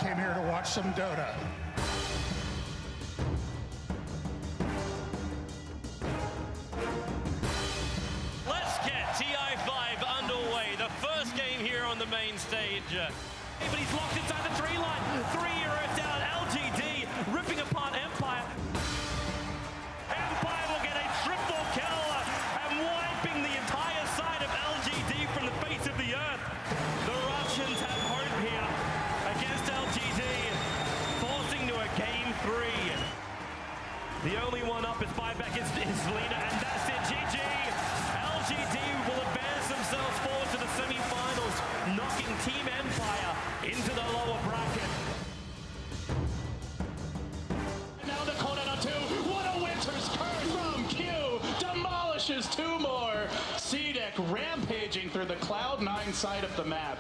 came here to watch some Dota. Let's get TI5 underway. The first game here on the main stage. But he's locked inside the 3 line. 3 heroes down. LGD ripping apart Empire. Empire will get a triple kill and wiping the entire side of LGD from the face of the earth. The Russians have hope here against LGD, forcing to a game 3. The only one up is buyback is Lena, and that's it. GG. LGD will advance themselves forward to the semi-finals, knocking Team Empire into the lower bracket. Now the corner to 2. What a winter's curse from Q. Demolishes 2 more. C-Deck rampaging through the Cloud9 side of the map.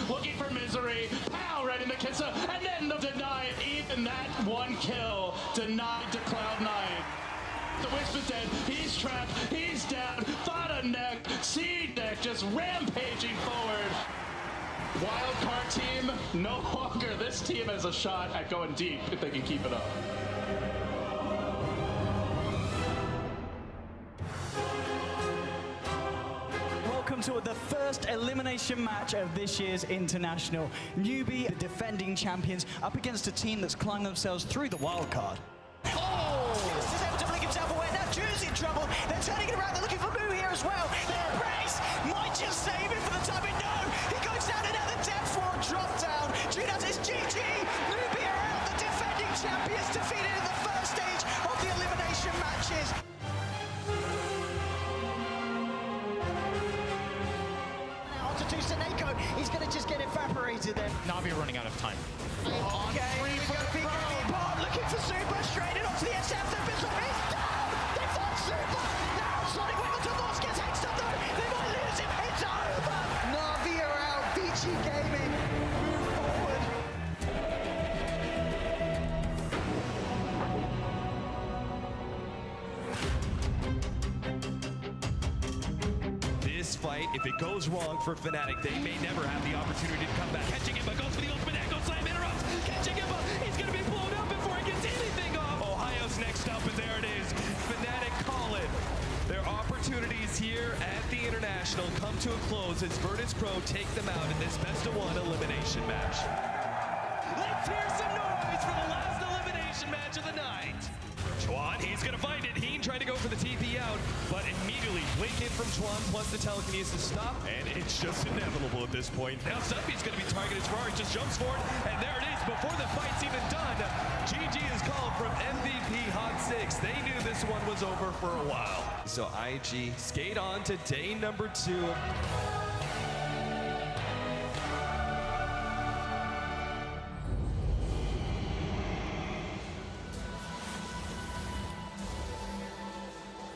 Looking for Misery. Pow right into Kissa. And then the deny. Even that 1 kill denied to Cloud9. The Wisp is dead. He's trapped. He's down. Thought a neck. C-Deck just rampaging forward. Wildcard team, no longer. This team has a shot at going deep if they can keep it up. Welcome to the first elimination match of this year's International. Newbie, the defending champions, up against a team that's climbed themselves through the wildcard. Oh! This is able to blink himself away. Now Drew's in trouble. They're turning it around. They're looking for Moo here as well. Their race might just save it for the time. But no! He goes down another depth 4 drop down. Drew does his GG. Newbie are out. The defending champions defeated in the first stage of the elimination matches. Now onto Tusaneko. He's going to just get evaporated there. Na'Vi running out of time. Okay, looking for Super, straight in onto the SF. He's down! They found Super! Now Sonic Wimbledon Lost gets hexed up though! They might lose him! It's over! Na'Vi are out. Vici Gaming move forward. This fight, if it goes wrong for Fnatic, they may never have the opportunity to come back. Catching him, goes for the ultimate echo slam, interrupts. Catching him, he's going to be blown up before he gets anything off. Ohio's next up, and there it is. Fnatic call it. Their opportunities here at the International come to a close as Virtus Pro take them out in this best-of-1 elimination match. Let's hear some noise for the last elimination match of the night. Chuan, he's going to find it. Heen trying to go for the TP out, but immediately blink in from Chuan plus the telekinesis stop, and it's just inevitable at this point. Now Zuppy's going to be targeted. Ferrari just jumps forward, and there it is. Before the fight's even done, GG is called from MVP Hot 6. They knew this one was over for a while. So IG skate on to day number 2.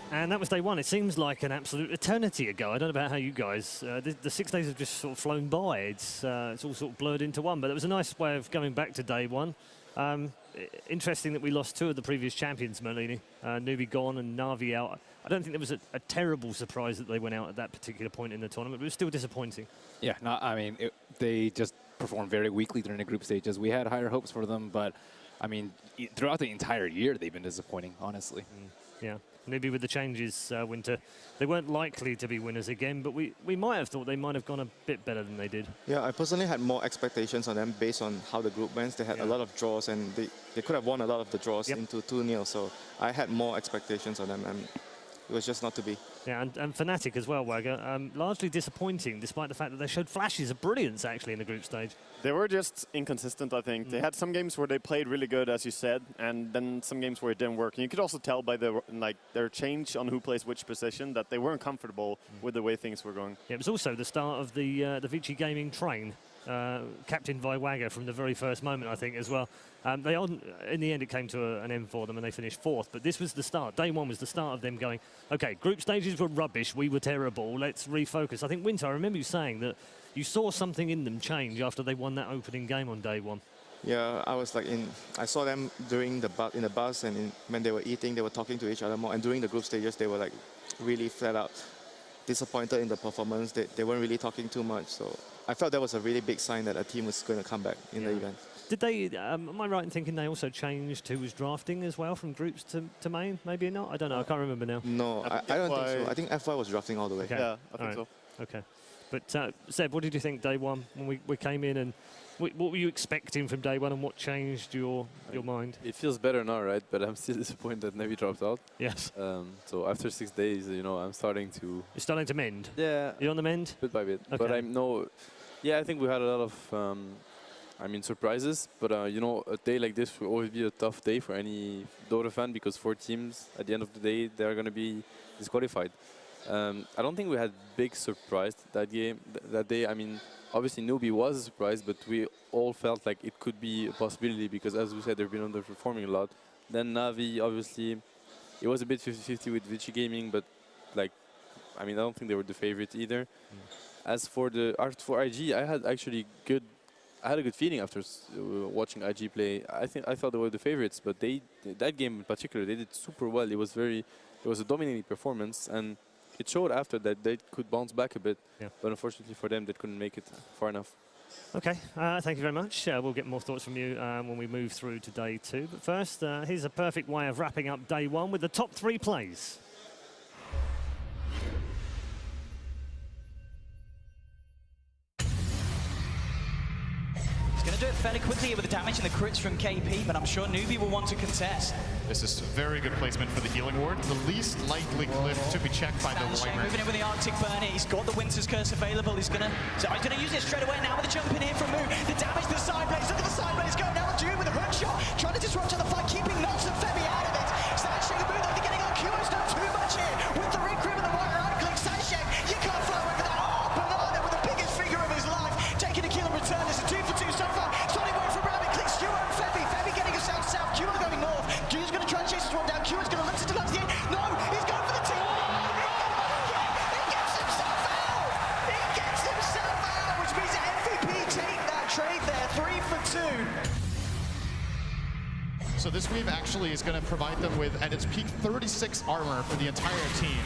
And that was day 1. It seems like an absolute eternity ago. I don't know about how you guys. The 6 days have just sort of flown by. It's all sort of blurred into one. But it was a nice way of going back to day 1. Interesting that we lost 2 of the previous champions, Merlini. Newbie gone and Na'Vi out. I don't think there was a terrible surprise that they went out at that particular point in the tournament, but it was still disappointing. Yeah, no, I mean, they just performed very weakly during the group stages. We had higher hopes for them, but I mean, throughout the entire year, they've been disappointing, honestly. Yeah. Maybe with the changes, Winter, they weren't likely to be winners again, but we might have thought they might have gone a bit better than they did. Yeah, I personally had more expectations on them based on how the group went. They had a lot of draws, and they could have won a lot of the draws into 2-0, so I had more expectations on them, and it was just not to be. Yeah, and Fnatic as well, Wagger. Largely disappointing, despite the fact that they showed flashes of brilliance, actually, in the group stage. They were just inconsistent, I think. They had some games where they played really good, as you said, and then some games where it didn't work. And you could also tell by their change on who plays which position that they weren't comfortable with the way things were going. Yeah, it was also the start of the Vici Gaming train, captained by Wagger from the very first moment, I think, as well. In the end, it came to an end for them, and they finished 4th. But this was the start. Day 1 was the start of them going, OK, group stages were rubbish. We were terrible. Let's refocus. I think, Winter, I remember you saying that you saw something in them change after they won that opening game on day 1. Yeah, I was like I saw them during in the bus, and when they were eating, they were talking to each other more. And during the group stages, they were like really flat out. disappointed in the performance. They weren't really talking too much. So I felt that was a really big sign that a team was going to come back in the event. Did they, am I right in thinking they also changed who was drafting as well from groups to main? Maybe not? I don't know. I can't remember now. No, I don't think so. I think FY was drafting all the way. Okay. Yeah, I think so. Okay. But Seb, what did you think day one when we came in, and what were you expecting from day one, and what changed your mind? It feels better now, right? But I'm still disappointed that Navi dropped out. Yes. So after 6 days, you know, I'm starting to... You're starting to mend? Yeah. You're on the mend? Bit by bit. Okay. But I'm no... Yeah, I think we had a lot of, surprises. But, you know, a day like this will always be a tough day for any Dota fan because 4 teams, at the end of the day, they're going to be disqualified. I don't think we had big surprise that game, that day. I mean, obviously Newbie was a surprise, but we all felt like it could be a possibility because, as we said, they've been underperforming a lot. Then Navi, obviously, it was a bit 50-50 with Vici Gaming, but like, I mean, I don't think they were the favorites either. As for IG, I had a good feeling after watching IG play. I thought they were the favorites, but that game in particular, they did super well. It was a dominating performance, and it showed after that they could bounce back a bit, but unfortunately for them, they couldn't make it far enough. Okay, thank you very much. We'll get more thoughts from you when we move through to day 2. But first, here's a perfect way of wrapping up day 1 with the top 3 plays. Going to do it fairly quickly with the damage and the crits from KP, but I'm sure Newbie will want to contest. This is very good placement for the healing ward. The least likely cliff to be checked by the Weimer. Moving in with the Arctic Burn. He's got the Winter's Curse available. He's going to use it straight away now with the jump in here from Moo. The damage to the side blades. Look at the side blades go. Now Jude with a hook shot. Trying to disrupt the fight, keeping Nox and Femi out of it. Sashek and Moo, they're getting on QO's done too much here. With the ring crew and the Weimer out click. Sashek, you can't fly away with that. Oh, Banana with the biggest figure of his life. Taking a kill and return. It's a 2 for 2 so far. Starting away from Rabbit. Clicks Q and Femi. Femi getting us out south. Q going north. Jude's going to try and chase this one down. Q is going to look to the end. No, he's going for the team. He gets himself out. He gets himself out, which means that MVP take that trade there. 3 for 2. So this wave actually is going to provide them with, at its peak, 36 armor for the entire team.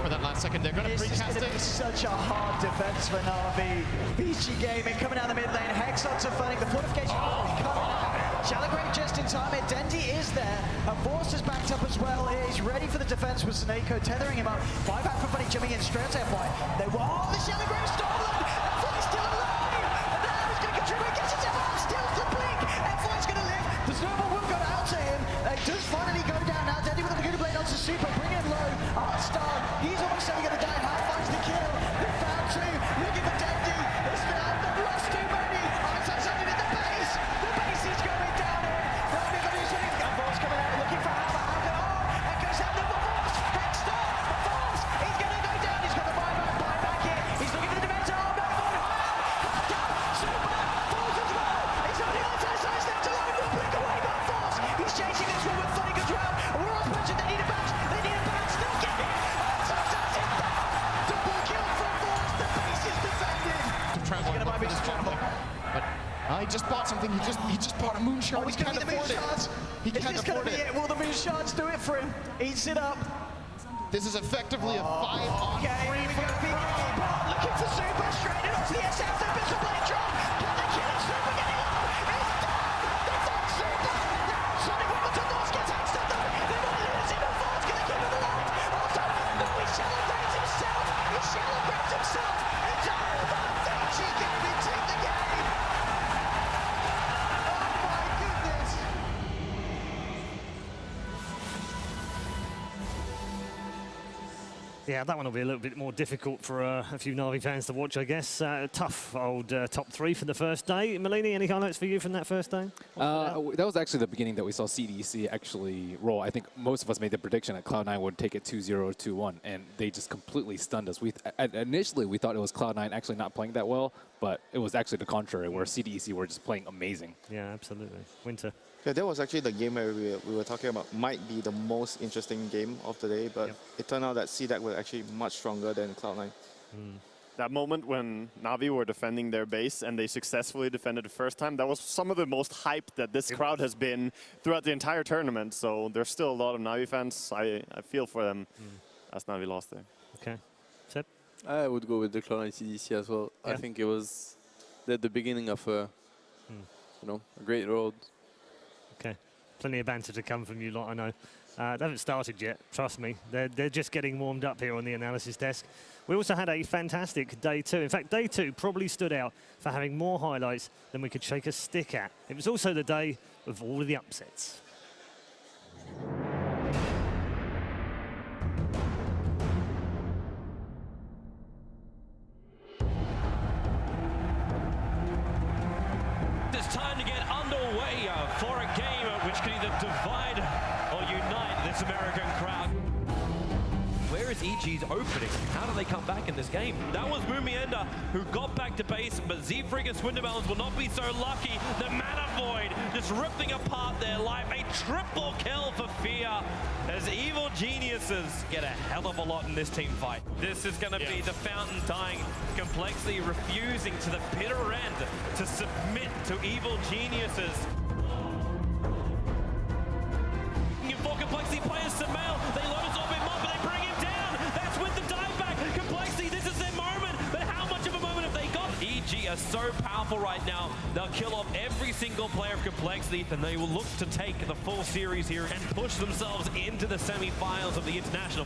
For that last second, they're going to precast it. It's such a hard defense for Na'Vi. Vici Gaming coming down the mid lane. Hexots are funding the fortification. Coming out. Shalagrave just in time. Dendi is there. Force is backed up as well. He's ready for the defense with Snako tethering him up. Buyback for Funny jumping in straight to FY. They want the Shalagrave stolen. FY's still alive. And now he's going to contribute. Gets himself out. Steals the blink. FY's going to live. The snowball will go out to him. It does finally go down now. Dendi with the Laguna Blade onto Super. Bring him low. Artstar. He's almost certainly going to die. How finds the kill. They found 2. Looking for Dendi. It's now. They've lost too many. Artstar's only in the base. The base is going down here. Force coming out. Looking for Hammer. Oh, echoes out the Force. Hexstar. Force. He's going to go down. He's got the buyback here. He's looking for the defense. Oh, no. Super. Force as well. He's only on side step to line. Will blink away by Force. He's chasing this one with Funny as well. We're on punch. They need a bounce. They need a bounce. Still getting it. Does it down. Double kill from Force. The base is defended. He's going to buy this travel. But he just bought something. He just bought a moonshot. He's going to get the moonshots. He can't afford it. Will the moonshots do it for him? Eats it up. This is effectively a 5-on-3. Okay, we're going to be looking for Super. Straight in onto the SF. The bit of blade drop. Can they kill it? Super getting low. It's down. They found Super. Now Sonic Wimbledon Force gets axed up though. They want to lose it. The Force going to keep him alive. Also, no, he celebrates himself. He celebrates himself. It's over. Vici Gaming take the game. Oh my goodness. Yeah, that one will be a little bit more difficult for a few Na'Vi fans to watch, I guess. Tough old top 3 for the first day. Malini, any highlights for you from that first day? That was actually the beginning that we saw CDC actually roll. I think most of us made the prediction that Cloud9 would take it 2-0, 2-1, and they just completely stunned us. Initially, we thought it was Cloud9 actually not playing that well, but it was actually the contrary, where CDC were just playing amazing. Yeah, absolutely. Winter. Yeah, that was actually the game where we were talking about might be the most interesting game of the day, but it turned out that CDAC were actually much stronger than Cloud9. That moment when Navi were defending their base and they successfully defended the first time, that was some of the most hype that this crowd has been throughout the entire tournament. So there's still a lot of Navi fans. I feel for them as Navi lost there. Okay. Seb? I would go with the Cloud9 CDC as well. I Yeah. think it was the beginning of a, a great road. Okay. Plenty of banter to come from you lot, I know. They haven't started yet, trust me. They're just getting warmed up here on the analysis desk. We also had a fantastic day 2. In fact, day 2 probably stood out for having more highlights than we could shake a stick at. It was also the day of all of the upsets. It's time to get underway for a game which can either divide or unite this American crowd. Where is EG's opening? How do they come back in this game? That was Mumienda who got back to base, but Zfrig and Swindelbones will not be so lucky. The Mana Void just ripping apart their life. A triple kill for Fear as evil geniuses get a hell of a lot in this team fight. This is going to be the fountain dying, Complexly refusing to the bitter end to submit to evil geniuses. For Complexity players Samael, they load us up him up, but they bring him down. That's with the dive back. Complexity, this is their moment, but how much of a moment have they got? EG are so powerful right now. They'll kill off every single player of Complexity, and they will look to take the full series here and push themselves into the semi-finals of the International.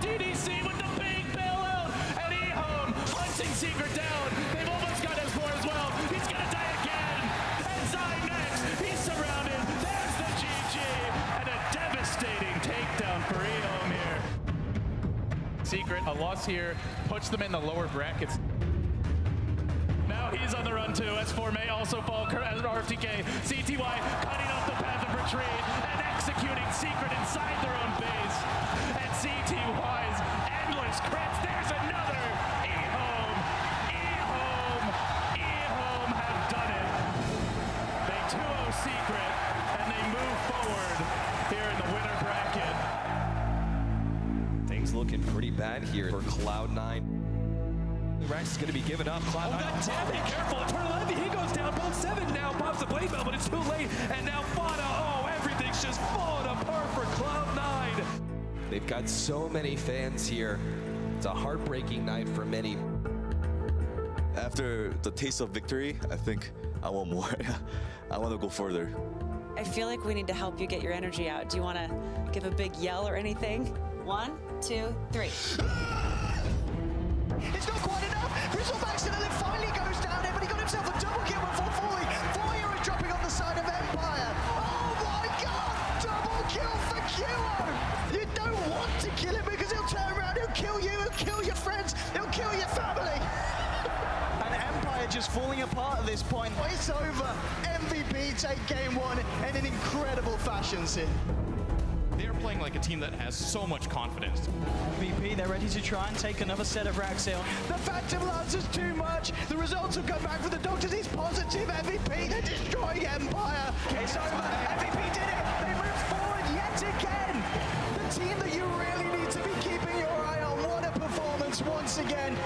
DDC with the big bailout, and eHome hunting Secret down. They've almost got his board as well. He's gonna die again. And Zai next. He's surrounded. There's the GG, and a devastating takedown for eHome here. Secret, a loss here, puts them in the lower brackets. Now he's on the run too, S4 may also fall as RFTK. CTY cutting off the path of retreat and executing Secret inside their own base. And CTY's endless crits, there's another! eHome, eHome, eHome have done it. They 2-0 Secret, and they move forward here in the winner bracket. Things looking pretty bad here for Cloud9. Rex is going to be given up. Cloud9. Oh, God damn it! Careful. Eternal Envy, he goes down. Both 7 now. Pops the blade bell, but it's too late. And now Fana. Oh, everything's just falling apart for Cloud9. They've got so many fans here. It's a heartbreaking night for many. After the taste of victory, I think I want more. I want to go further. I feel like we need to help you get your energy out. Do you want to give a big yell or anything? 1, 2, 3. It's not quite enough. Crystal accidentally finally goes down here, but he got himself a double kill before falling. Fire is dropping on the side of Empire. Oh my God! Double kill for Kilo! You don't want to kill him because he'll turn around, he'll kill you, he'll kill your friends, he'll kill your family. And Empire just falling apart at this point. It's over. MVP take game 1 in an incredible fashion, Sid. They're playing like a team that has so much confidence. MVP, they're ready to try and take another set of Raxil. The Phantom Lance is too much. The results have come back for the Doctors. He's positive. MVP, they're destroying Empire. It's over. MVP did it. They move forward yet again. The team that you really need to be keeping your eye on. What a performance once again.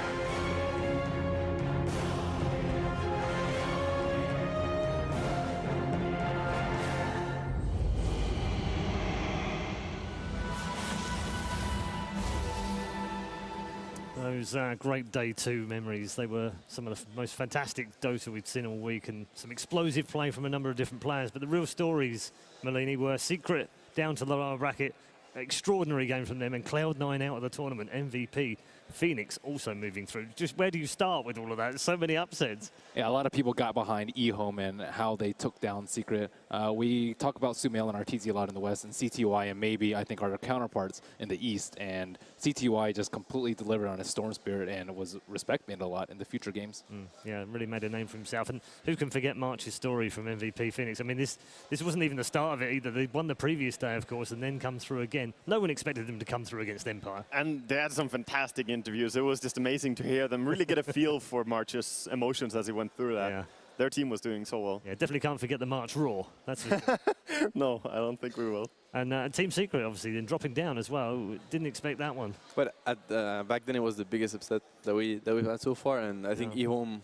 Those great day 2 memories, they were some of the most fantastic Dota we'd seen all week, and some explosive play from a number of different players. But the real stories, Malini, were Secret down to the lower bracket, extraordinary game from them, and Cloud9 out of the tournament, MVP. Phoenix also moving through. Just where do you start with all of that? So many upsets. Yeah, a lot of people got behind eHome and how they took down Secret. We talk about Sumail and RTZ a lot in the West, and CTY and maybe I think our counterparts in the East. And CTY just completely delivered on his Storm Spirit and was respected a lot in the future games. Yeah, really made a name for himself. And who can forget March's story from MVP Phoenix? I mean, this wasn't even the start of it either. They won the previous day, of course, and then come through again. No one expected them to come through against Empire. And they had some fantastic interviews. It was just amazing to hear them really get a feel for March's emotions as he went through that. Yeah. Their team was doing so well. Yeah, definitely can't forget the March Raw. That's for sure. No, I don't think we will. And Team Secret, obviously, then dropping down as well. Didn't expect that one. But back then it was the biggest upset that we've had so far, and I think eHome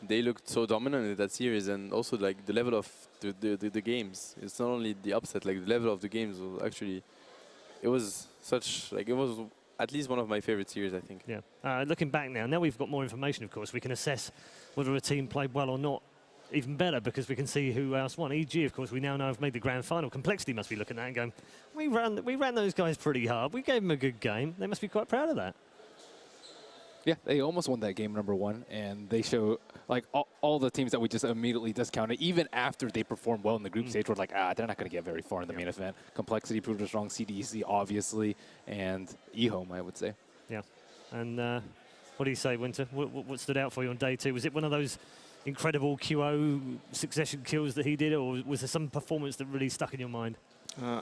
they looked so dominant in that series, and also like the level of the games. It's not only the upset, like the level of the games was actually, it was such, like it was at least one of my favorite series, I think. Yeah. Looking back now we've got more information, of course. We can assess whether a team played well or not even better because we can see who else won. EG, of course, we now know have made the grand final. Complexity must be looking at that and going, we ran those guys pretty hard. We gave them a good game. They must be quite proud of that. Yeah, they almost won that game #1, and they show, like, all the teams that we just immediately discounted, even after they performed well in the group stage, we're like, they're not going to get very far in the main event. Complexity proved us wrong, CDEC, obviously, and eHome, I would say. Yeah. And what do you say, Winter? What stood out for you on day 2? Was it one of those incredible QO succession kills that he did, or was there some performance that really stuck in your mind?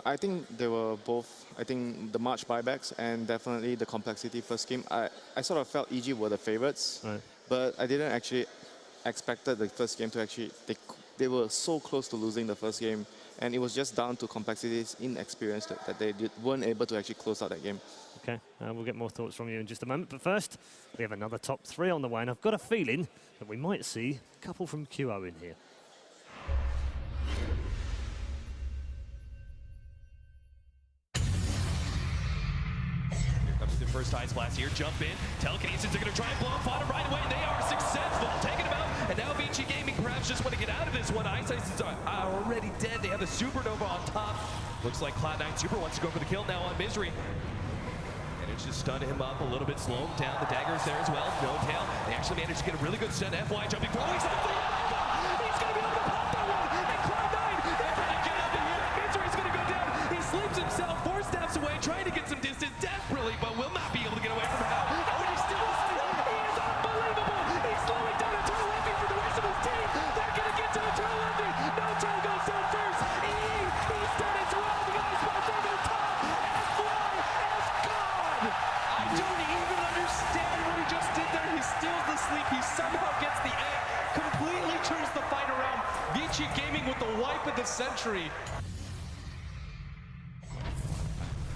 I think they were both. I think the March buybacks and definitely the Complexity first game. I sort of felt EG were the favorites, right, but I didn't actually expected the first game to actually. They were so close to losing the first game, and it was just down to Complexity's inexperience that they weren't able to actually close out that game. Okay, we'll get more thoughts from you in just a moment. But first, we have another top 3 on the way, and I've got a feeling that we might see a couple from QO in here. The first Ice Blast here, jump in. Telekinesis are going to try and blow him, find him right away. They are successful, taking him out. And now Vici Gaming perhaps just want to get out of this one. Ice are already dead. They have the Supernova on top. Looks like Cloud9 Super wants to go for the kill now on Misery. And it's just stunned him up a little bit, slow him down. The dagger's there as well, no tail. They actually managed to get a really good stun. FY jumping forward. He's going to be able to pop that one. And Cloud9, they're going to get up in here. Misery's going to go down. He sleeps himself 4 steps away, trying to get some distance desperately, but will not be able to get away from him now. Oh, and he's still alive. He is unbelievable. He's slowing down Eternal Envy for the rest of his team. They're going to get to Eternal Envy. No tail goes down first. He's done it. The Ice Blast over the top. FY is gone. I don't even understand what he just did there. He steals the sleep. He somehow gets the egg. Completely turns the fight around. Vici Gaming with the wipe of the century.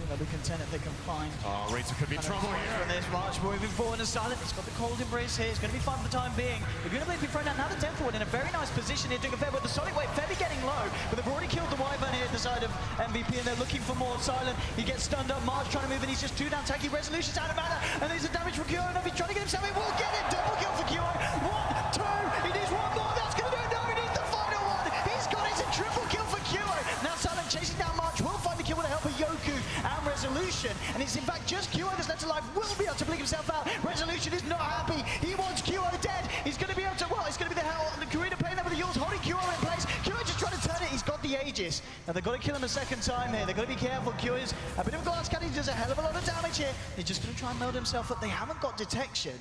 They'll be content if they can find. Oh, Razor could be in trouble here. From this March moving forward and silent. He's got the cold embrace here. It's going to be fun for the time being. They're going to be thrown out now. The 10 forward in a very nice position here, doing a fair with the Sonic Wave. Fairly getting low, but they've already killed the Wyvern here at the side of MVP, and they're looking for more. Silent, he gets stunned up. March trying to move, and he's just 2 down. Tacky Resolution's out of mana, and there's a damage for QO. And if he's trying to get himself in, we'll get it. Double kill for QO. 1, 2. He needs one more. That's going to do it. No, he needs the final one. He's got it. It's a triple kill for QO. Now Silent chasing down March. Will find the kill with the help of Yoku and Resolution. And it's in fact just QO that's left alive. Will be able to blink himself out. Resolution is not happy. He wants QO dead. He's going to be able to, well, it's going to be the hell. The Karina playing there with the Yules, holding QO in place. QO just trying to turn it. He's got the Aegis. Now they've got to kill him a second time here. They've got to be careful. QO is a bit of a glass cannon. He does a hell of a lot of damage here. He's just going to try and meld himself up. They haven't got detection.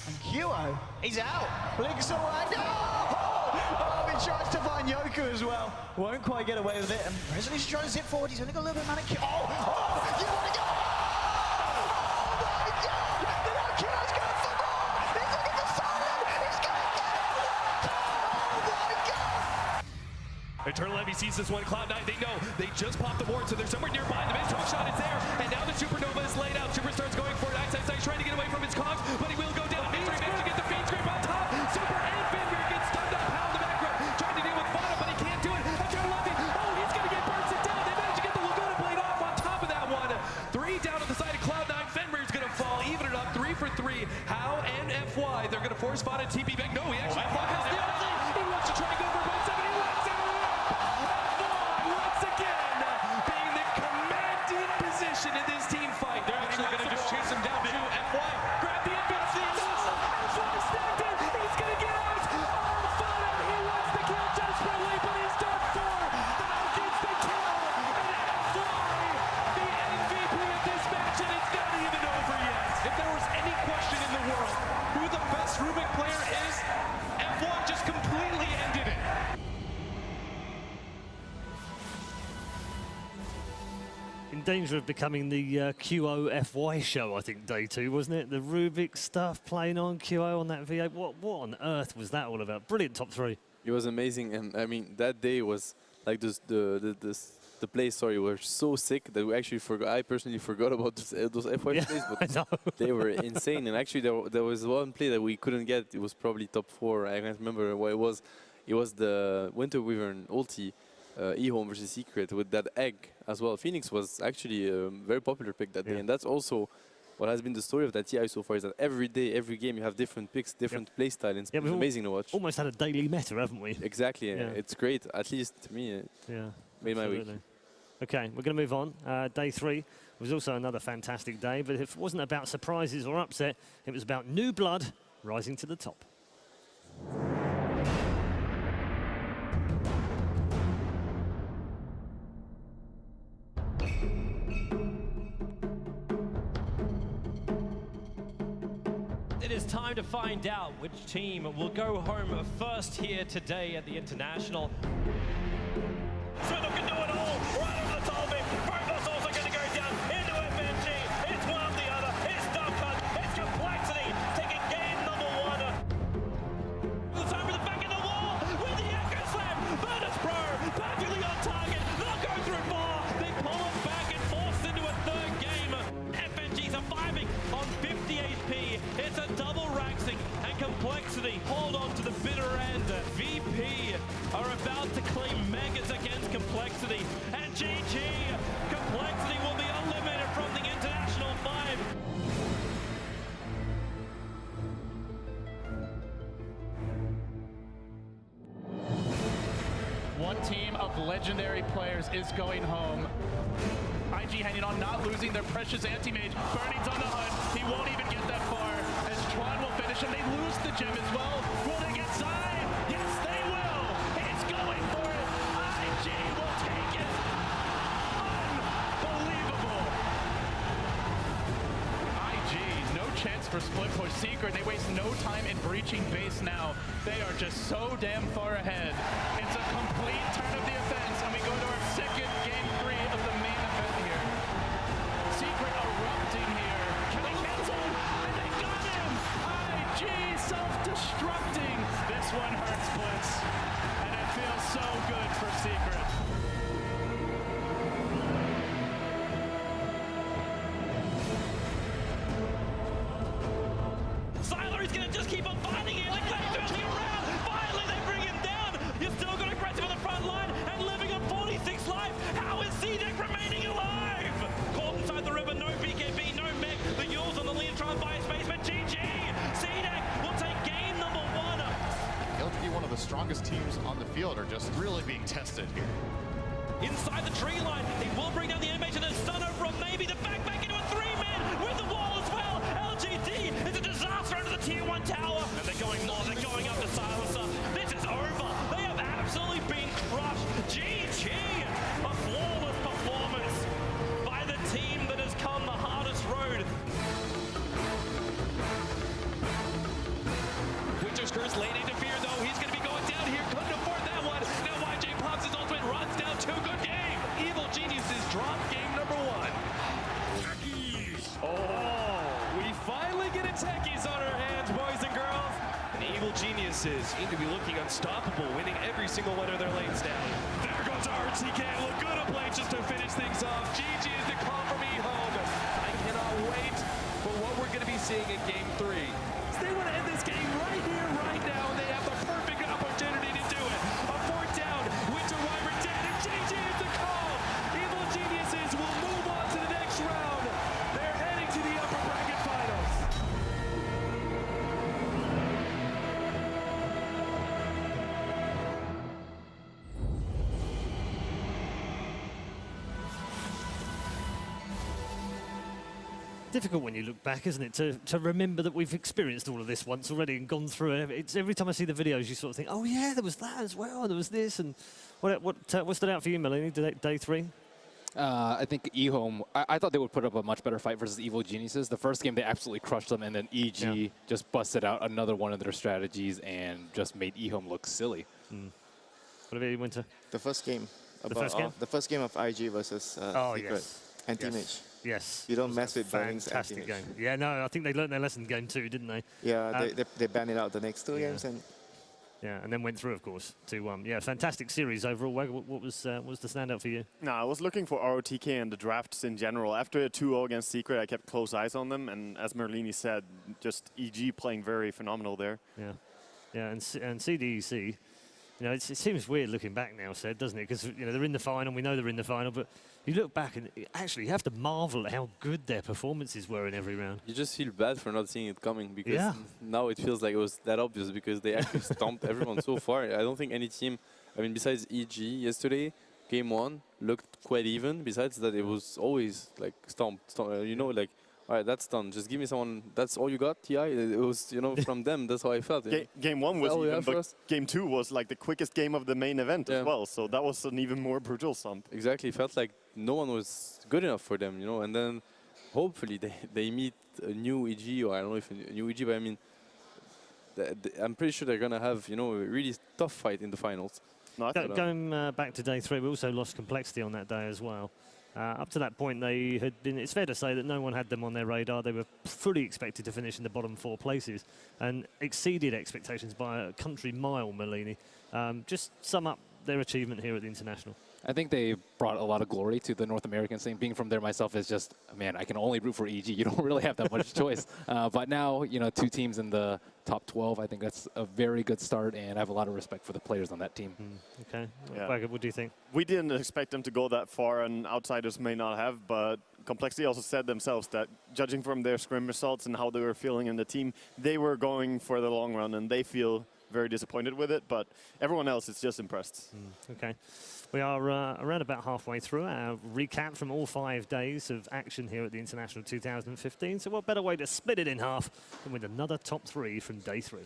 And QO, he's out. Blinks away. No! Oh, he tries to find Yoku as well. Won't quite get away with it. And Resolution trying to zip forward. He's only got a little bit of mana. Oh, you want to go? Eternal Envy sees this one. Cloud9, they know they just popped the ward, so they're somewhere nearby. The mid-top shot is there, and now the Supernova is laid out. Superstar's going for it. Ice trying to get away from his cogs, but he will go down. Misery managed to get the feed scrape on top. Super and Fenrir gets stunned up. Pound the back row, trying to deal with Fauna, but he can't do it. Eternal Envy, oh, he's going to get bursted down. They managed to get the Laguna Blade off on top of that one. 3 down on the side of Cloud9. Fenrir's going to fall, even it up. 3 for 3. How and FY, they're going to force Fauna TP back. No, he actually has the ulti. He wants to try and go for point 7. He wins it. Once again, being the commanding position in this team fight. They're actually going to just chase him down too. FY, grab the MVP. FY snapped it. He's going to get out. Oh, Fauna, he wants the kill desperately, but he's done for. How gets the kill? And FY, the MVP of this match, and it's not even over yet. If there was any question in the world who the best Rubik player is, FY just completely ended it. In danger of becoming the QO FY show, I think, day 2, wasn't it? The Rubik stuff playing on QO on that V8. What on earth was that all about? Brilliant top 3. It was amazing, and I mean that day was like the the plays, sorry, were so sick that we actually forgot. I personally forgot about those F5 plays, but they were insane. And actually, there was one play that we couldn't get. It was probably top 4. I can't remember what it was. It was the Winter Wyvern ulti, E-Home versus Secret with that egg as well. Phoenix was actually a very popular pick that day, and that's also what has been the story of that TI so far, is that every day, every game, you have different picks, different play style, and it's amazing to watch. Almost had a daily meta, haven't we? Exactly, it's great. At least to me, it made my week. Okay, we're going to move on. Day 3 was also another fantastic day, but it wasn't about surprises or upset. It was about new blood rising to the top. It is time to find out which team will go home first here today at the International. Swindle can do it all, right over the top of it. Provost also going to go down into FNG. It's one or the other. It's Duck Hunt. It's Complexity taking game number 1. The time for the back of the wall with the Echo Slam. Virtus Pro perfectly on target. They'll go through 4. They pull it back and force into a 3rd game. FNG surviving on 50 HP. It's a double Raxing, and Complexity hold on to the bitter end. VP are about to claim megas against Complexity, and GG, Complexity will be eliminated from the International 5. One team of legendary players is going home. IG hanging on, not losing their precious anti-mage. Burning's on the hunt. He won't even get that far, as Tron will finish, and they lose the gem as well. Will they get Zai? Yes, they will. He's going for it. IG will take it. Unbelievable. IG, no chance for split push. Secret, they waste no time in breaching base now. They are just so damn far ahead. It's a complete turn of the offense, and we go to our 2nd game 3 of the main event here. Secret erupting here. Can they cancel? And they got him! IG self-destructing. This one hurts Blitz, and it feels so good for Secret. Siler is going to just keep on fighting it. They're turning around. Finally, they bring him down. You still got aggressive on the front line and living on 46 life. How is CDEC remaining alive? Caught inside the river, no BKB, no mech. The Yules on the lead, trying to buy space, but GG. CDEC will take game number 1. LGD, one of the strongest teams on the field, are just really being tested here. Inside the tree line, he will bring down the animation and stun over on maybe the back into a 3-man with the wall as well. LGD is a disaster under the tier 1 tower, and they're going more, they're going up to Silencer. This is over. They have absolutely been crushed. GG, a flawless performance by the team that has come the hardest road. Winter's Curse late interfere though. He's going to be going down here. Couldn't afford that one. Now YJ pops his ultimate, runs down 2. Good game. Evil Geniuses drop game number 1. Oh, we finally get a techies on our hands, boys and girls. And Evil Geniuses seem to be looking unstoppable, winning every single one of their lanes down. There goes RTK. Look good a play just to finish things off. GG is the call from E-Home. I cannot wait for what we're going to be seeing in game 3. They want to end this game right here, right now. They have the perfect opportunity to do it. A 4th down, Winter Wyvern dead, and GG is the call. Evil Geniuses will move on to the next round. They're heading to the upper bracket finals. Difficult when you look back, isn't it, to remember that we've experienced all of this once already and gone through it. It's every time I see the videos, you sort of think, oh yeah, there was that as well, and there was this, and what stood out for you, Melanie, day 3? I think E-Home, I thought they would put up a much better fight versus Evil Geniuses. The first game, they absolutely crushed them, and then EG just busted out another one of their strategies and just made E-Home look silly. What about you, Winter? The first game. The first game of IG versus Secret. Anti-Mage. Yes. You don't mess with Burning's fantastic anti-mage. game. Yeah, no, I think they learned their lesson in game 2, didn't they? Yeah, they banned it out the next 2 games, and Yeah, and then went through, of course, 2-1. Yeah, fantastic series overall. What was the standout for you? No, I was looking for ROTK and the drafts in general. After a 2-0 against Secret, I kept close eyes on them, and as Merlini said, just EG playing very phenomenal there. Yeah, yeah, and CDEC. You know, it seems weird looking back now, doesn't it? Because they're in the final. We know they're in the final, but you look back and actually you have to marvel at how good their performances were in every round. You just feel bad for not seeing it coming because now it feels like it was that obvious because they actually stomped everyone so far. I don't think any team, I mean, besides EG yesterday, game 1 looked quite even. Besides that, it was always like stomped. Like, all right, that's done. Just give me someone. That's all you got, TI? It was, from them. That's how I felt. Game 1 was even, but game 2 was like the quickest game of the main event as well. So that was an even more brutal stomp. Exactly. Felt like no one was good enough for them, And then hopefully they meet a new EG, or I don't know if a new EG, but I mean, I'm pretty sure they're going to have, a really tough fight in the finals. No, going back to day 3, we also lost complexity on that day as well. Up to that point, they had been. It's fair to say that no one had them on their radar. They were fully expected to finish in the bottom 4 places and exceeded expectations by a country mile, Merlini. Just sum up their achievement here at the International. I think they brought a lot of glory to the North American scene. Being from there myself is just, man, I can only root for EG. You don't really have that much choice. But now, 2 teams in the top 12, I think that's a very good start, and I have a lot of respect for the players on that team. Okay. Yeah. What do you think? We didn't expect them to go that far, and outsiders may not have, but Complexity also said themselves that judging from their scrim results and how they were feeling in the team, they were going for the long run, and they feel very disappointed with it, but everyone else is just impressed. Okay. We are around about halfway through our recap from all 5 days of action here at the International 2015. So what better way to split it in half than with another top 3 from day 3.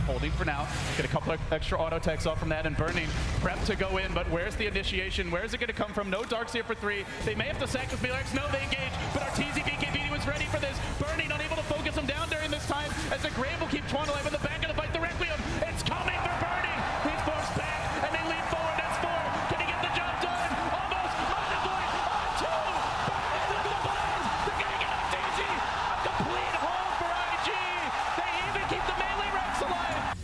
Holding for now. Get a couple of extra auto techs off from that and Burning prep to go in, but where's the initiation? Where's it going to come from? No Darks here for 3. They may have to sack with Milex. No, they engage, but Arteezy BKB was ready for this. Burning unable to focus him down during this time as the Grave will keep Twan alive in the back of the fight. The Requiem, it's coming for Burning. He's forced back and they lead forward. That's 4. Can he get the job done? Almost. Minor Void on 2. Burning, look at the plays. They're going to get Arteezy. A complete hold for IG. They even keep the melee Rex alive.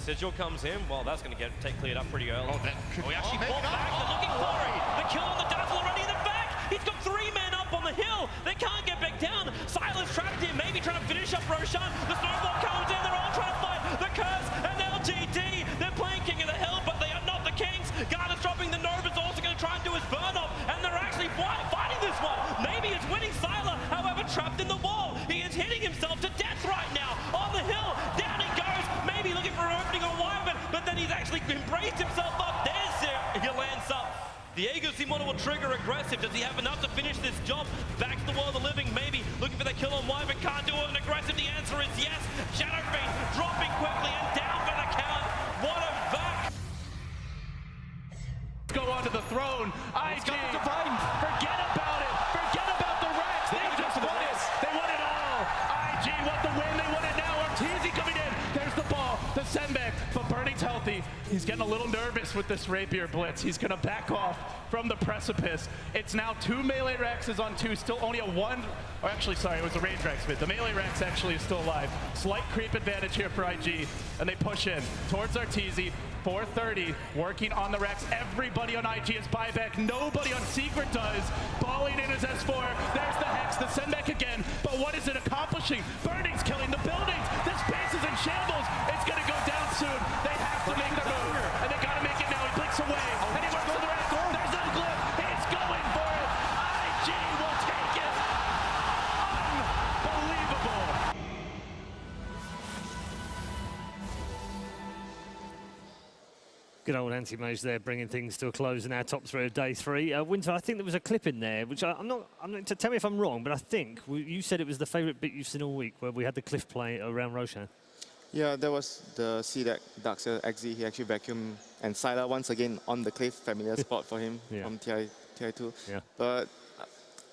Sigil comes in. Well, that's going to get cleared up pretty early. We actually fought back. They're looking for it. The kill on the Dazzle already in the back. He's got 3 men up on the hill. They can't get back down. Silas trapped him, maybe trying to finish up Roshan. The snowball comes in. They're all trying to fight the Curse and LGD. They're playing King of the Hill, but they are not the Kings. Garner's dropping the Nova's also going to try and do his burn off, and they're actually fighting this one. Maybe it's winning Sylar, however, trapped in the wall. He is hitting himself to death right now on the hill. Down he goes, maybe looking for an opening on Wyvern, but then he's actually embraced himself up. He lands up. Diego Simona will trigger aggressive. Does he have enough to finish this job? Back to the world of the living, maybe. Looking for the kill on Wyvern, can't do it. And aggressive, the answer is yes. Shadow Fiend dropping quickly and down for the count. What a back. Go onto the throne. IG, forget about it. Forget about the Rex. They just won it. They won it all. IG won the win. They won it now. Arteezy coming in. There's the ball. The send back. But Burning's healthy. He's getting a little nervous with this Rapier blitz. He's going to back off from the precipice. It's now 2 melee Rexes on 2. Still only a 1. Or actually, sorry, it was a range Rex, but the melee Rex actually is still alive. Slight creep advantage here for IG. And they push in towards Arteezy. 430, working on the Rex. Everybody on IG is buyback. Nobody on Secret does. Balling in his S4. There's the Hex, the send back again. But what is it accomplishing? Burning's killing the buildings. This base is in shambles. It's going to go down soon. They have to make their move. And they got to make it now. He blinks away. And he works on the Rex. There's no glyph. He's going for it. IG will take it. Unbelievable. Good old Anti-Mage there, bringing things to a close in our top 3 of day 3. Winter, I think there was a clip in there, which I'm not, tell me if I'm wrong, but I think you said it was the favourite bit you've seen all week, where we had the cliff play around Roshan. Yeah, there was the C-Deck Darkseer XZ. He actually vacuumed, and Sylar once again on the cliff, familiar spot for him from TI2. Yeah. But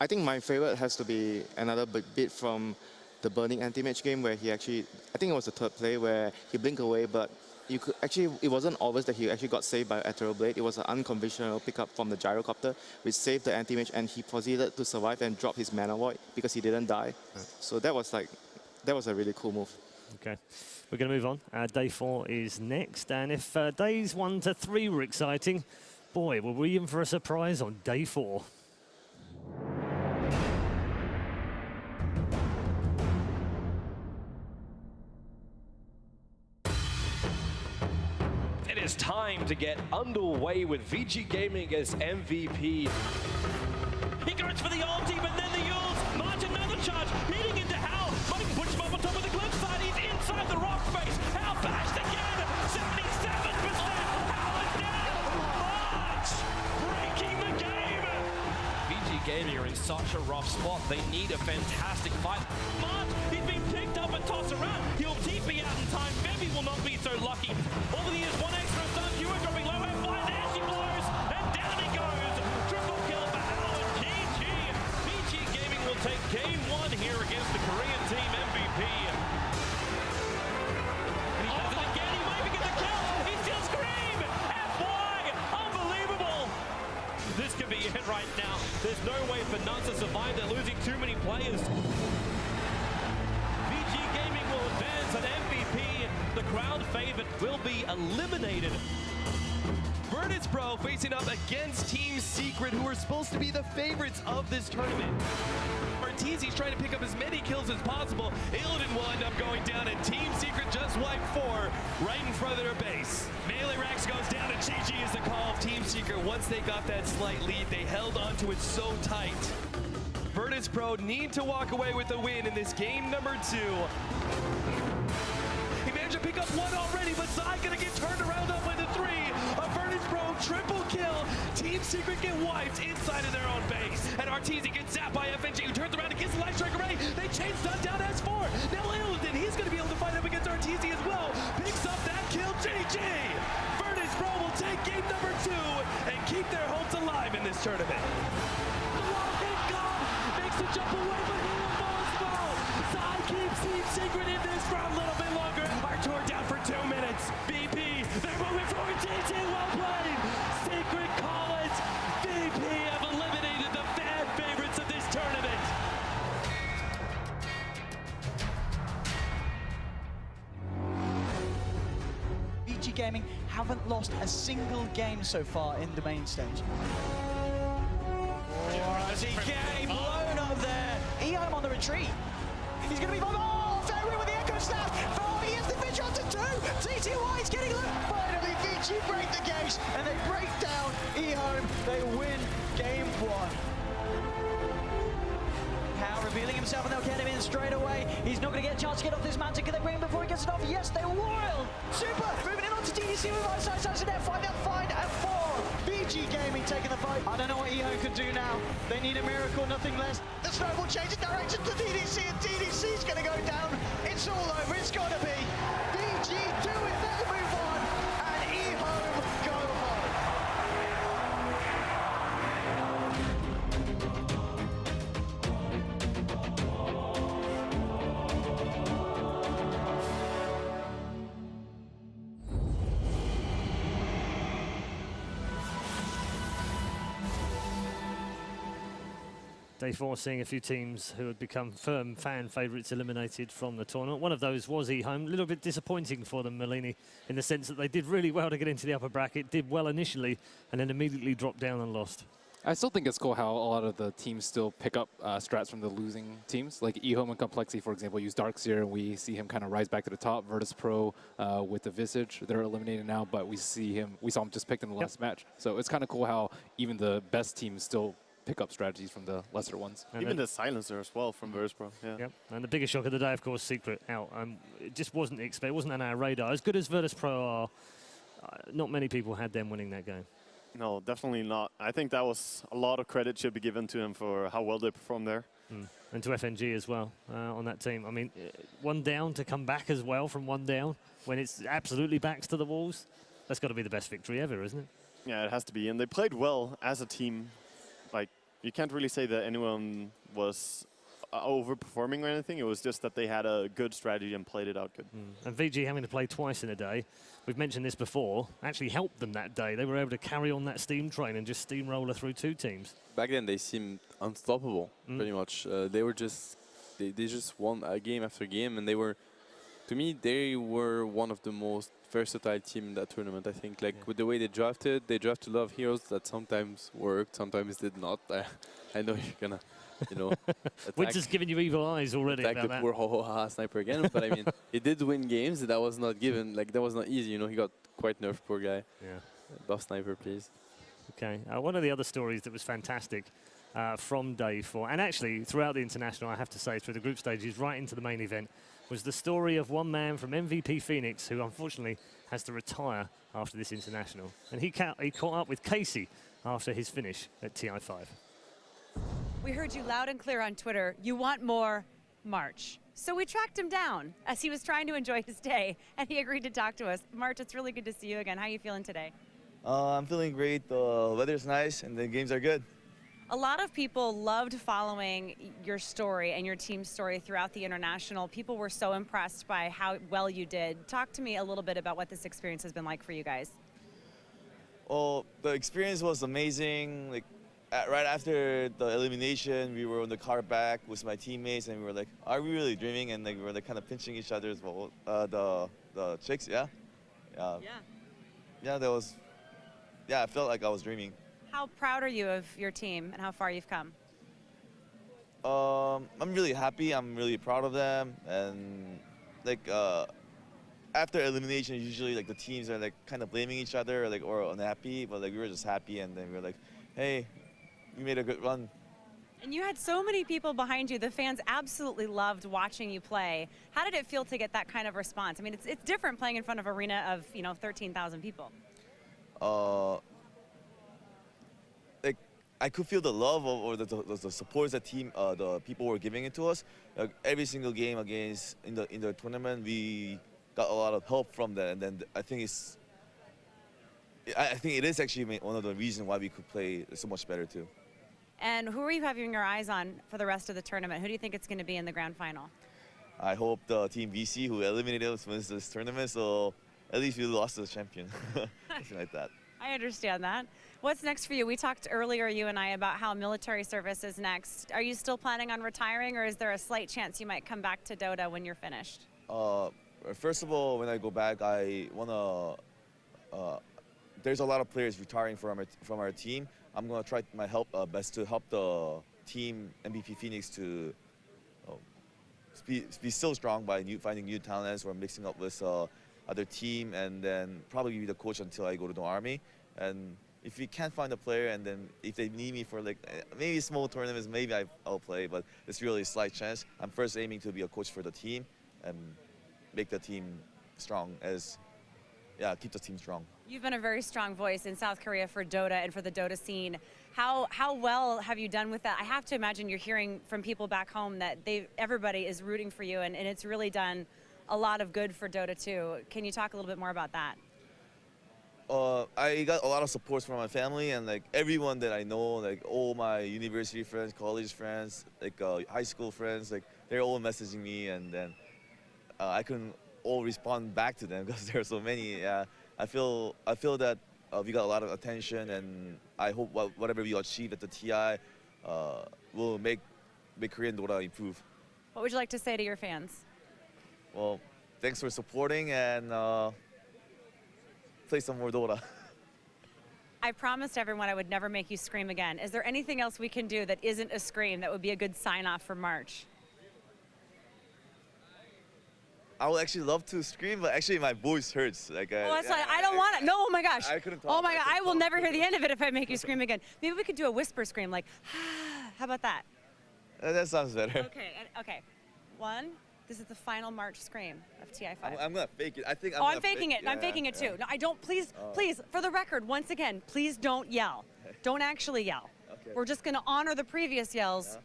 I think my favourite has to be another bit from the Burning Anti-Mage game, where he actually, I think it was the 3rd play, where he blinked away, but you could actually, it wasn't obvious that he actually got saved by Ethereal Blade. It was an unconventional pickup from the Gyrocopter, which saved the anti-mage, and he proceeded to survive and drop his Mana Void because he didn't die. So that was a really cool move. Okay, we're going to move on. Day 4 is next, and if days 1 to 3 were exciting, boy, were we in for a surprise on day 4. It is time to get underway with VG Gaming as MVP. He goes for the ulti, but then the Yules launch another charge, hitting into Hal. Mike puts him up on top of the cliff side. He's inside the rock face. Hal bashed again. 77%. Hal is down. March breaking the game. VG Gaming are in such a rough spot. They need a fantastic fight. March, he's been picked up and tossed around. He'll TP out in time. Bevy will not be so lucky. Over the years, one extra stun. Ewan dropping low and fly. There she blows. And down he goes. Triple kill for Hal and GG. VG Gaming will take game 1 here against the Korean team MVP. And he does it again. He might be get the kill. He still scream. FY. Unbelievable. This could be it right now. There's no way for Nuns to survive. They're losing too many players. VG Gaming will advance an MVP. The crowd favorite will be eliminated. Virtus Pro facing up against Team Secret, who are supposed to be the favorites of this tournament. Arteezy's trying to pick up as many kills as possible. Illidan will end up going down, and Team Secret just wiped 4 right in front of their base. Melee Rax goes down, and GG is the call of Team Secret. Once they got that slight lead, they held onto it so tight. Virtus Pro need to walk away with a win in this game number 2. He managed to pick up 1 already, but Zai gonna get turned around up with a 3. A Virtus Pro triple kill. Team Secret get wiped inside of their own base. And Arteezy gets zapped by FNG, who turns around and gets the life strike array. They chain stun down S4. Now Illidan, he's gonna be able to fight up against Arteezy as well. Picks up that kill, GG. Virtus Pro will take game number 2 and keep their hopes alive in this tournament. The wall hit God makes the jump away, but he will fall as well. Zai keeps Team Secret in this for a little bit longer. Artur down for 2 minutes. VP, they're moving forward. TT, well played. Secret call it. VP have eliminated the fan favorites of this tournament. VG Gaming haven't lost a single game so far in the main stage. TK blown up there. EIM on the retreat. He's going to be bombed. Oh, Fairway with the Echo Snap. Oh, he has the pitch on to 2. TTY is getting low. Finally, VG break the gate, and they break down EIM. They win game 1. Hal revealing himself, and they'll get him in straight away. He's not going to get a chance to get off this mountain. Can they bring him before he gets it off? Yes, they will. Super. Moving in onto DDC with Ice and F5. They'll find at 4. VG Gaming taking the fight. I don't know what EO can do now. They need a miracle, nothing less. The snowball changes direction to DDC, and DDC's going to go down. It's all over. It's got to be. VG do it. They'll move on, and E-Home go home. Day 4 seeing a few teams who had become firm fan favourites eliminated from the tournament. One of those was E-Home. A little bit disappointing for them, Malini, in the sense that they did really well to get into the upper bracket, did well initially, and then immediately dropped down and lost. I still think it's cool how a lot of the teams still pick up strats from the losing teams. Like E-Home and Complexity, for example, use Darkseer, and we see him kind of rise back to the top. Virtus Pro with the Visage, they're eliminated now, but we saw him just picked in the last match. So it's kind of cool how even the best teams still pick up strategies from the lesser ones. And even the Silencer as well from Virtus Pro. Yeah. Yep. And the biggest shock of the day, of course, Secret out. It just wasn't expected. It wasn't on our radar. As good as Virtus Pro are, not many people had them winning that game. No, definitely not. I think that was a lot of credit should be given to him for how well they performed there. And to FNG as well on that team. I mean, 1 down to come back as well from 1 down when it's absolutely backs to the walls. That's got to be the best victory ever, isn't it? Yeah, it has to be. And they played well as a team. Like, you can't really say that anyone was overperforming or anything. It was just that they had a good strategy and played it out good. And VG having to play twice in a day, we've mentioned this before, actually helped them that day. They were able to carry on that steam train and just steamroller through 2 teams. Back then, they seemed unstoppable, pretty much. They were just, they just won game after game, and they were, to me, they were one of the most versatile team in that tournament. I think, like with the way they drafted a lot of heroes that sometimes worked, sometimes did not. I know you're gonna, you know, Winter's giving you evil eyes already. Attack about the that. poor ho-ho-ha sniper again, but I mean, he did win games. That was not given. Like that was not easy. You know, he got quite nerfed, poor guy. Yeah. Buff sniper, please. Okay. One of the other stories that was fantastic from day 4, and actually throughout the international, I have to say, through the group stages, right into the main event, was the story of one man from MVP Phoenix who unfortunately has to retire after this international. And he caught up with Casey after his finish at TI5. We heard you loud and clear on Twitter. You want more March. So we tracked him down as he was trying to enjoy his day, and he agreed to talk to us. March, it's really good to see you again. How are you feeling today? I'm feeling great. The weather's nice, and the games are good. A lot of people loved following your story and your team's story throughout the international. People were so impressed by how well you did. Talk to me a little bit about what this experience has been like for you guys. Well, the experience was amazing. Like, right after the elimination, we were on the car back with my teammates, and we were like, "Are we really dreaming?" And like, we were like kind of pinching each other's the chicks. Yeah. Yeah. That was. Yeah, I felt like I was dreaming. How proud are you of your team and how far you've come? I'm really happy. I'm really proud of them, and like after elimination, usually like the teams are like kind of blaming each other or unhappy, but like we were just happy, and then we were like, hey, we made a good run. And you had so many people behind you. The fans absolutely loved watching you play. How did it feel to get that kind of response? I mean, it's different playing in front of an arena of 13,000 people. Like I could feel the love or the support that the people were giving it to us. Like, every single game in the tournament, we got a lot of help from that, and then I think it is actually one of the reasons why we could play so much better too. And who are you having your eyes on for the rest of the tournament? Who do you think it's going to be in the grand final? I hope the team VC, who eliminated us, wins this tournament, so at least we lost to the champion. Something like that. I understand that. What's next for you? We talked earlier, you and I, about how military service is next. Are you still planning on retiring, or is there a slight chance you might come back to Dota when you're finished? First of all, when I go back, I want to... there's a lot of players retiring from our team. I'm going to try my best to help the team MVP Phoenix to be still strong by finding new talents or mixing up with other team, and then probably be the coach until I go to the army. And if we can't find a player, and then if they need me for like maybe small tournaments, maybe I'll play, but it's really a slight chance. I'm first aiming to be a coach for the team and make the team strong keep the team strong. You've been a very strong voice in South Korea for Dota and for the Dota scene. How well have you done with that? I have to imagine you're hearing from people back home that everybody is rooting for you, and it's really done a lot of good for Dota 2. Can you talk a little bit more about that? I got a lot of support from my family and like everyone that I know, like all my university friends, college friends, like high school friends, like they're all messaging me, and then I couldn't all respond back to them because there are so many. I feel that we got a lot of attention, and I hope whatever we achieve at the TI will make Korean Dota improve. What would you like to say to your fans? Well, thanks for supporting, and play some more Dota. I promised everyone I would never make you scream again. Is there anything else we can do that isn't a scream that would be a good sign-off for March? I would actually love to scream, but actually my voice hurts. Like, that's why I don't want it. No, oh my gosh. I couldn't talk. Oh my God, I will never hear the end of it if I make you scream again. Maybe we could do a whisper scream, like, how about that? That sounds better. Okay. This is the final March scream of TI5. I'm gonna fake it. I think I'm faking it. I'm faking it too. No, I don't. Please, for the record, once again, please don't yell. Don't actually yell. Okay. We're just gonna honor the previous yells.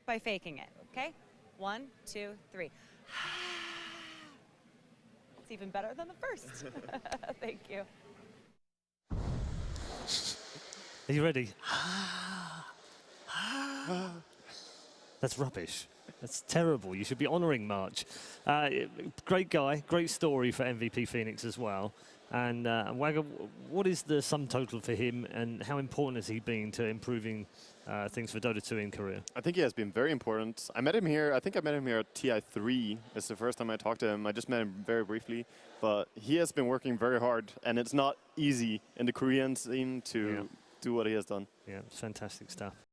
By faking it, okay? 1, 2, 3. It's even better than the first. Thank you. Are you ready? That's rubbish. That's terrible. You should be honouring March. Great guy, great story for MVP Phoenix as well. And Wagger, what is the sum total for him, and how important has he been to improving things for Dota 2 in Korea? I think he has been very important. I met him here. I think I met him here at TI3. It's the first time I talked to him. I just met him very briefly, but he has been working very hard, and it's not easy in the Korean scene to do what he has done. Yeah, it's fantastic stuff.